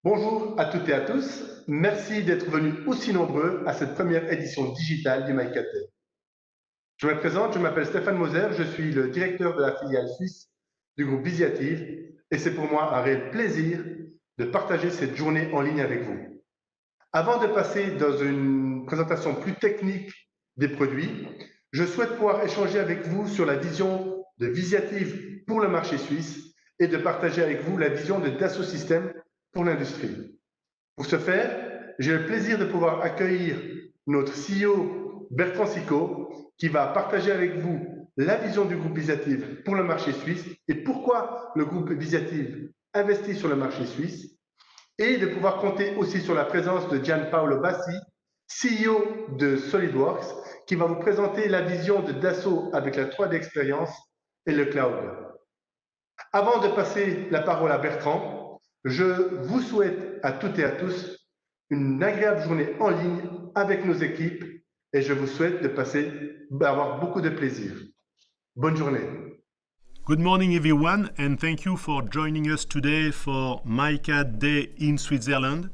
Bonjour à toutes et à tous. Merci d'être venus aussi nombreux à cette première édition digitale du myCADday. Je me présente, je m'appelle Stéphane Moser, je suis le directeur de la filiale suisse du groupe Visiativ et c'est pour moi un réel plaisir de partager cette journée en ligne avec vous. Avant de passer dans une présentation plus technique des produits, je souhaite pouvoir échanger avec vous sur la vision de Visiativ pour le marché suisse et de partager avec vous la vision de Dassault Systèmes pour l'industrie. Pour ce faire, j'ai le plaisir de pouvoir accueillir notre CEO Bertrand Sicot qui va partager avec vous la vision du groupe Visiativ pour le marché suisse et pourquoi le groupe Visiativ investit sur le marché suisse et de pouvoir compter aussi sur la présence de Gianpaolo Bassi, CEO de SolidWorks, qui va vous présenter la vision de Dassault avec la 3D Experience et le cloud. Avant de passer la parole à Bertrand, je vous souhaite à toutes et à tous une agréable journée en ligne avec nos équipes et je vous souhaite d'avoir beaucoup de plaisir. Bonne journée. Good morning, everyone, and thank you for joining us today for myCADday in Switzerland.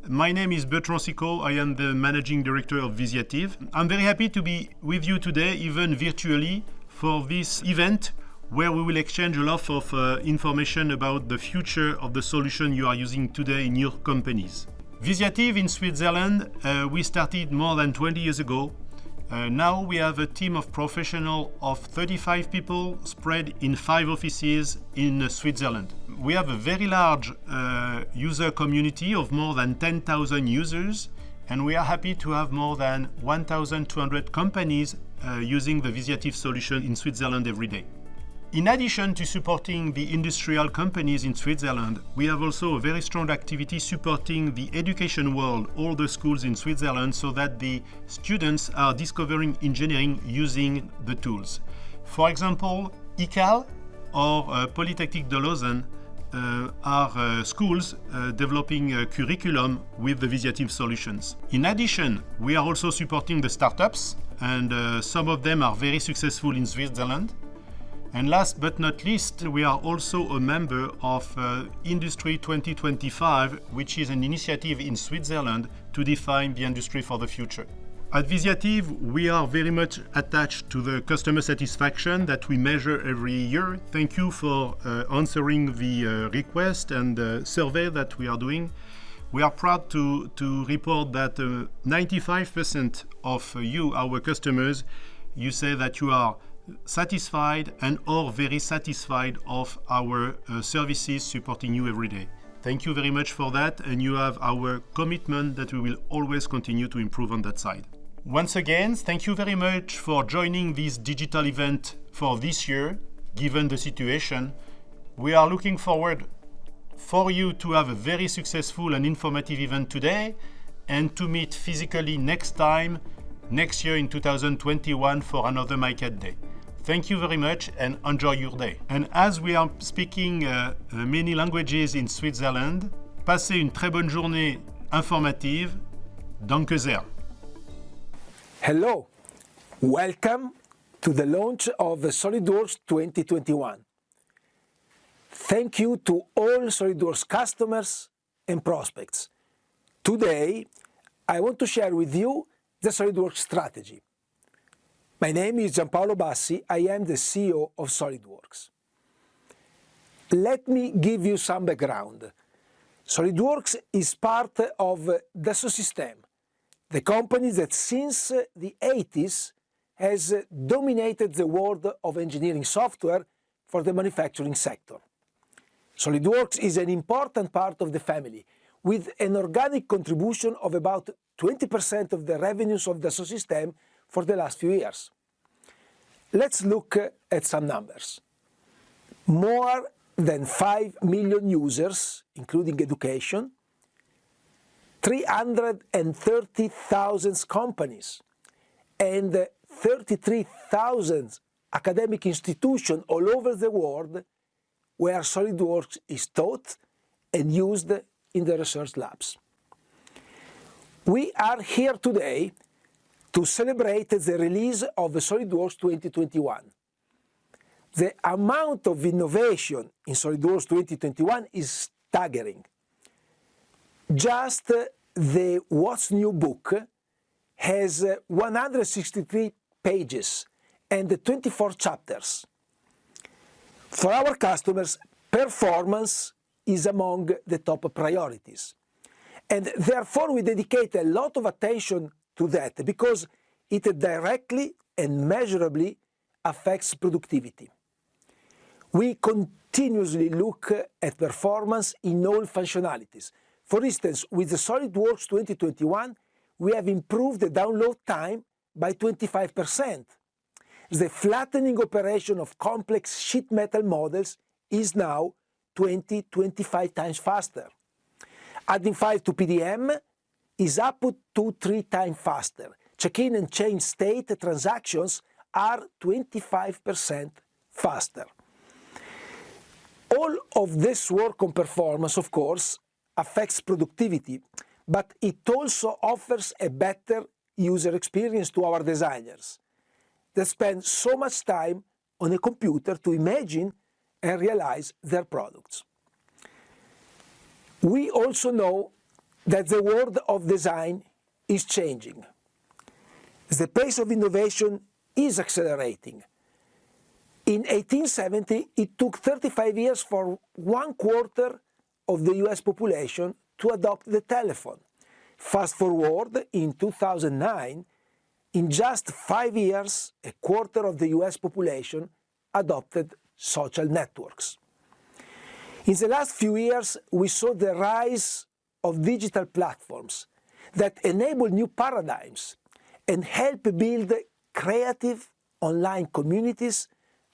My name is Bertrand Sicot. I am the Managing Director of Visiativ. I'm very happy to be with you today, even virtually, for this event where we will exchange a lot of information about the future of the solution you are using today in your companies. Visiativ in Switzerland, we started more than 20 years ago. Now we have a team of professionals of 35 people spread in 5 offices in Switzerland. We have a very large user community of more than 10,000 users, and we are happy to have more than 1,200 companies using the Visiativ solution in Switzerland every day. In addition to supporting the industrial companies in Switzerland, we have also a very strong activity supporting the education world, all the schools in Switzerland, so that the students are discovering engineering using the tools. For example, ICAL or Polytechnique de Lausanne are schools developing a curriculum with the Visiativ solutions. In addition, we are also supporting the startups, and some of them are very successful in Switzerland. And last but not least, we are also a member of Industry 2025, which is an initiative in Switzerland to define the industry for the future. At Visiativ, we are very much attached to the customer satisfaction that we measure every year. Thank you for answering the request and the survey that we are doing. We are proud to report that 95% of you, our customers, you say that you are satisfied and or very satisfied of our services supporting you every day. Thank you very much for that, and you have our commitment that we will always continue to improve on that side. Once again, thank you very much for joining this digital event for this year. Given the situation, we are looking forward for you to have a very successful and informative event today and to meet physically next year in 2021 for another myCADday. Thank you very much and enjoy your day. And as we are speaking many languages in Switzerland, passez une très bonne journée informative. Danke sehr. Hello, welcome to the launch of SolidWorks 2021. Thank you to all SolidWorks customers and prospects. Today, I want to share with you the SolidWorks strategy. My name is Gianpaolo Bassi. I am the CEO of SolidWorks. Let me give you some background. SolidWorks is part of Dassault Systèmes, the company that since the 80s has dominated the world of engineering software for the manufacturing sector. SolidWorks is an important part of the family, with an organic contribution of about 20% of the revenues of Dassault Systèmes for the last few years. Let's look at some numbers. More than 5 million users, including education, 330,000 companies, and 33,000 academic institutions all over the world where SolidWorks is taught and used in the research labs. We are here today to celebrate the release of SolidWorks 2021. The amount of innovation in SolidWorks 2021 is staggering. Just the What's New book has 163 pages and 24 chapters. For our customers, performance is among the top priorities. And therefore we dedicate a lot of attention to that because it directly and measurably affects productivity. We continuously look at performance in all functionalities. For instance, with the SolidWorks 2021, we have improved the download time by 25%. The flattening operation of complex sheet metal models is now 20-25 times faster. Adding files to PDM is up to 3 times faster. Check-in and change state transactions are 25% faster. All of this work on performance, of course, affects productivity, but it also offers a better user experience to our designers that spend so much time on a computer to imagine and realize their products. We also know that the world of design is changing. The pace of innovation is accelerating. In 1870, it took 35 years for 1/4 of the US population to adopt the telephone. Fast forward, in 2009, in just 5 years, 1/4 of the US population adopted social networks. In the last few years, we saw the rise of digital platforms that enable new paradigms and help build creative online communities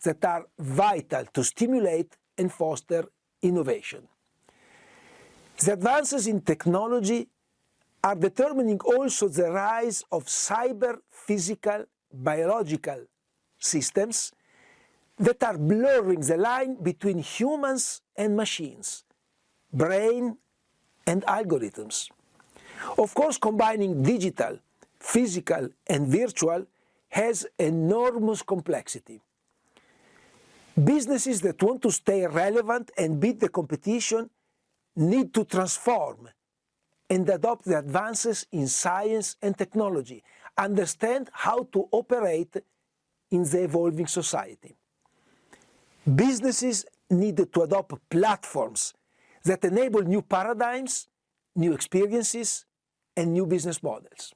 that are vital to stimulate and foster innovation. The advances in technology are determining also the rise of cyber, physical, biological systems that are blurring the line between humans and machines, brain and algorithms. Of course, combining digital, physical, and virtual has enormous complexity. Businesses that want to stay relevant and beat the competition need to transform and adopt the advances in science and technology, understand how to operate in the evolving society. Businesses need to adopt platforms that enable new paradigms, new experiences, and new business models.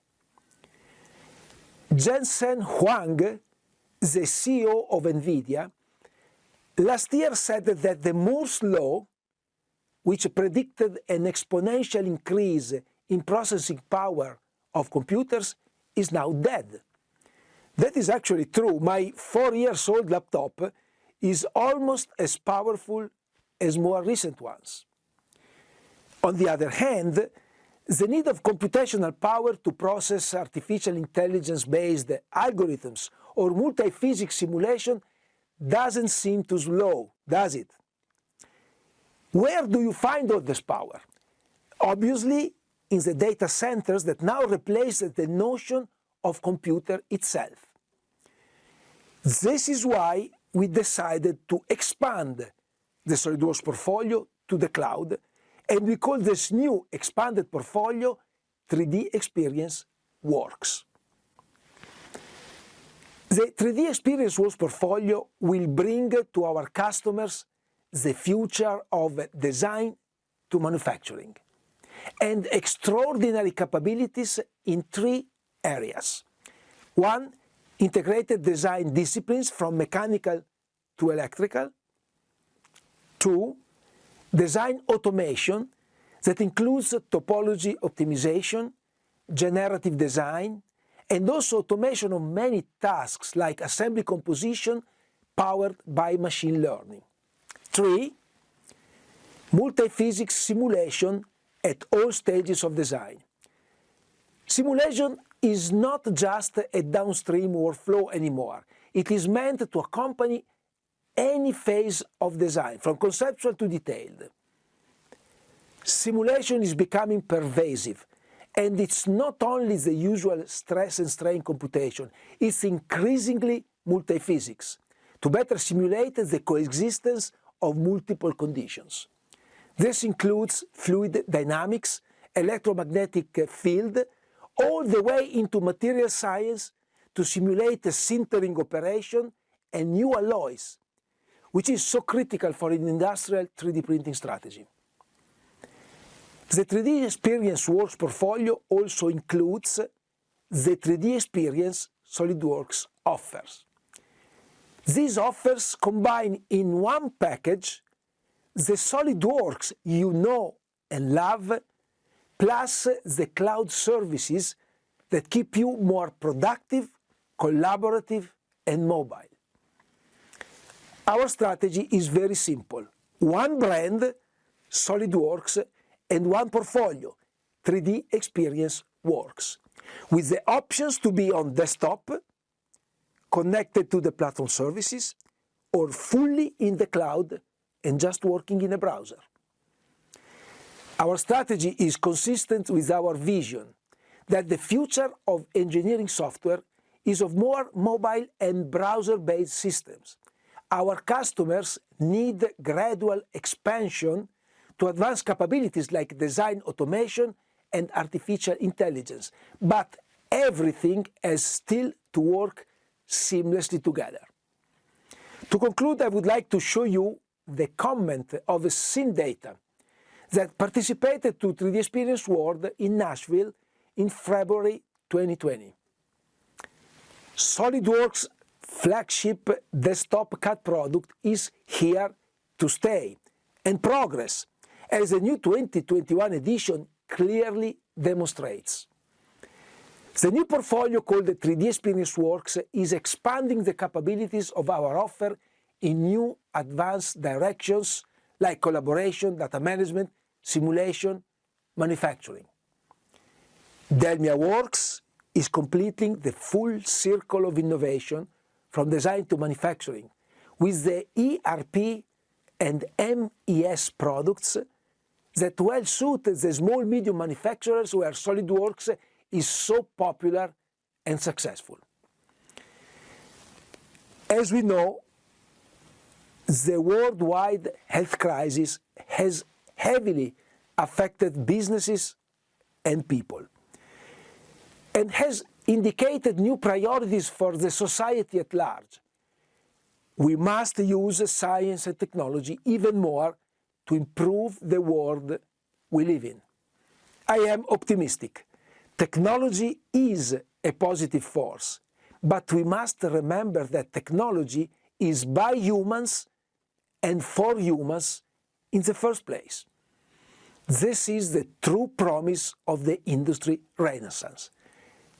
Jensen Huang, the CEO of NVIDIA, last year said that the Moore's Law, which predicted an exponential increase in processing power of computers, is now dead. That is actually true. My 4-year-old laptop is almost as powerful as more recent ones. On the other hand, the need of computational power to process artificial intelligence-based algorithms or multi-physics simulation doesn't seem to slow, does it? Where do you find all this power? Obviously, in the data centers that now replace the notion of computer itself. This is why we decided to expand the SolidWorks portfolio to the cloud, and we call this new expanded portfolio 3D Experience Works. The 3D Experience Works portfolio will bring to our customers the future of design to manufacturing and extraordinary capabilities in 3 areas. 1, integrated design disciplines from mechanical to electrical. 2, design automation that includes topology optimization, generative design, and also automation of many tasks like assembly composition powered by machine learning. 3, multi-physics simulation at all stages of design. Simulation is not just a downstream workflow anymore. It is meant to accompany any phase of design, from conceptual to detailed. Simulation is becoming pervasive, and it's not only the usual stress and strain computation, it's increasingly multi-physics to better simulate the coexistence of multiple conditions. This includes fluid dynamics electromagnetic field all the way into material science to simulate a sintering operation and new alloys, which is so critical for an industrial 3D printing strategy. The 3D Experience Works portfolio also includes the 3D Experience SolidWorks offers. These offers combine in one package the SolidWorks you know and love, plus the cloud services that keep you more productive, collaborative, and mobile. Our strategy is very simple. One brand, SolidWorks, and one portfolio, 3D Experience Works, with the options to be on desktop, connected to the platform services, or fully in the cloud and just working in a browser. Our strategy is consistent with our vision that the future of engineering software is of more mobile and browser-based systems. Our customers need gradual expansion to advanced capabilities like design automation and artificial intelligence, but everything has still to work seamlessly together. To conclude, I would like to show you the comment of SynData that participated to 3D Experience World in Nashville in February 2020. SolidWorks' flagship desktop CAD product is here to stay and progress, as the new 2021 edition clearly demonstrates. The new portfolio called the 3D Experience Works is expanding the capabilities of our offer in new advanced directions like collaboration, data management, simulation, manufacturing. Delmia Works is completing the full circle of innovation from design to manufacturing with the ERP and MES products that well suit the small-medium manufacturers where SolidWorks is so popular and successful. As we know, the worldwide health crisis has heavily affected businesses and people and has indicated new priorities for the society at large. We must use science and technology even more to improve the world we live in. I am optimistic. Technology is a positive force, but we must remember that technology is by humans and for humans in the first place. This is the true promise of the industry renaissance.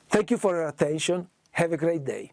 Thank you for your attention. Have a great day.